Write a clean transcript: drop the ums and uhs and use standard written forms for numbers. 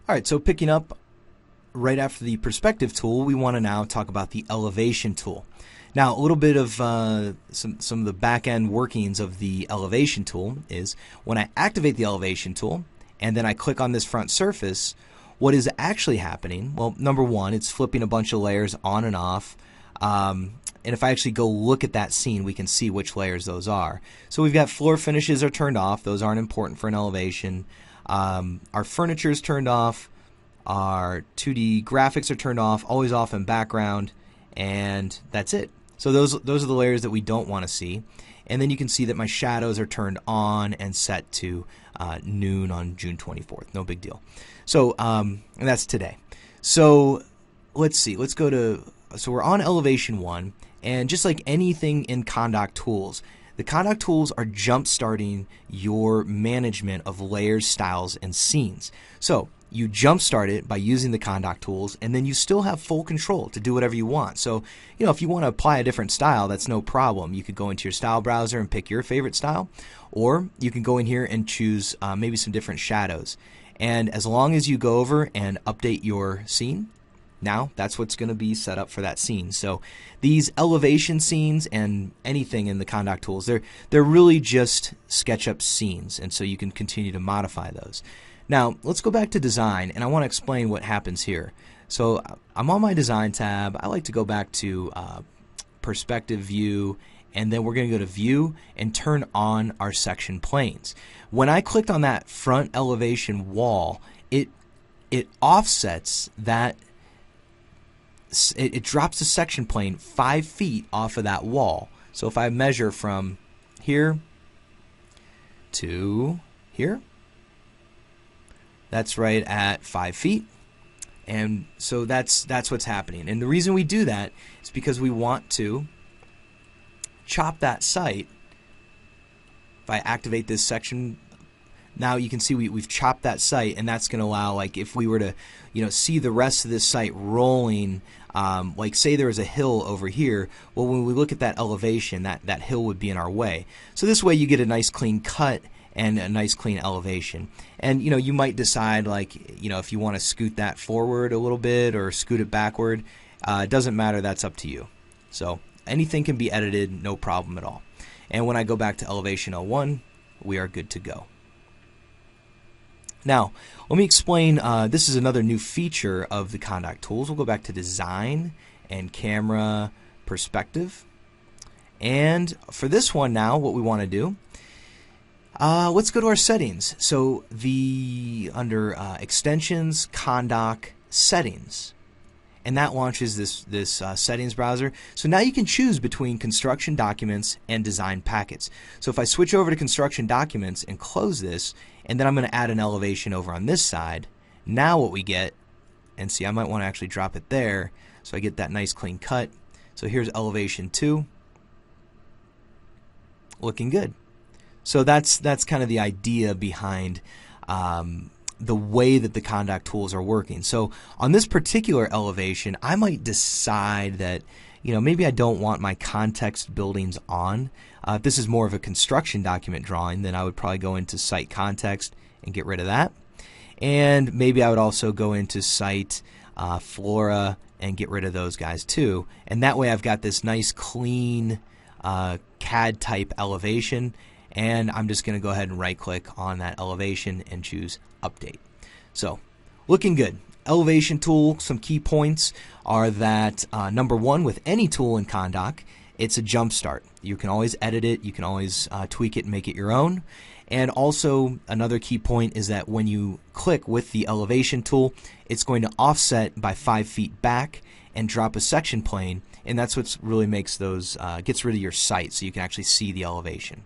Alright, so picking up right after the perspective tool, we want to now talk about the elevation tool. Now, a little bit of some of the back-end workings of the elevation tool is when I activate the elevation tool and then I click on this front surface, what is actually happening? Well, number one, it's flipping a bunch of layers on and off. And if I actually go look at that scene, we can see which layers those are. So we've got floor finishes are turned off. Those aren't important for an elevation. Our furniture is turned off. Our 2D graphics are turned off, always off in background, and that's it. So those are the layers that we don't want to see. And then you can see that my shadows are turned on and set to noon on June 24th. No big deal. So and that's today. So let's see. Let's go to, so we're on elevation 1, and just like anything in CONDOC tools, the CONDOC tools are jump starting your management of layers, styles, and scenes. So you jump start it by using the CONDOC tools, and then you still have full control to do whatever you want. So, if you want to apply a different style, that's no problem. You could go into your style browser and pick your favorite style, or you can go in here and choose maybe some different shadows. And as long as you go over and update your scene, now that's what's going to be set up for that scene. So these elevation scenes and anything in the CONDOC tools, they're really just SketchUp scenes, and so you can continue to modify those. Now let's go back to design, and I want to explain what happens here. So I'm on my design tab. I like to go back to perspective view, and then we're going to go to view and turn on our section planes. When I clicked on that front elevation wall, it offsets that. It drops the section plane 5 feet off of that wall. So if I measure from here to here, that's right at 5 feet. And so that's what's happening. And the reason we do that is because we want to chop that site. If I activate this section, now you can see we've chopped that site, and that's going to allow, like, if we were to see the rest of this site rolling, like say there was a hill over here, well, when we look at that elevation, that hill would be in our way. So this way you get a nice clean cut and a nice clean elevation. And you might decide, like, if you want to scoot that forward a little bit or scoot it backward. It doesn't matter, that's up to you. So anything can be edited, no problem at all. And when I go back to elevation 01, we are good to go. Now, let me explain, this is another new feature of the CONDOC tools. We'll go back to design and camera perspective. And for this one now, what we want to do, let's go to our settings. So under extensions, CONDOC settings. And that launches this settings browser. So now you can choose between construction documents and design packets. So if I switch over to construction documents and close this, and then I'm going to add an elevation over on this side, now what we get, and see, I might want to actually drop it there so I get that nice clean cut. So here's elevation 2, looking good. So that's kind of the idea behind the way that the CONDOC tools are working. So on this particular elevation, I might decide that maybe I don't want my context buildings on. If this is more of a construction document drawing, then I would probably go into site context and get rid of that. And maybe I would also go into site flora and get rid of those guys too. And that way I've got this nice clean CAD type elevation. And I'm just going to go ahead and right click on that elevation and choose update. So looking good. Elevation tool, some key points are that number one, with any tool in CONDOC, it's a jump start. You can always edit it, you can always tweak it and make it your own. And also another key point is that when you click with the elevation tool, it's going to offset by 5 feet back and drop a section plane, and that's what really makes those gets rid of your site so you can actually see the elevation.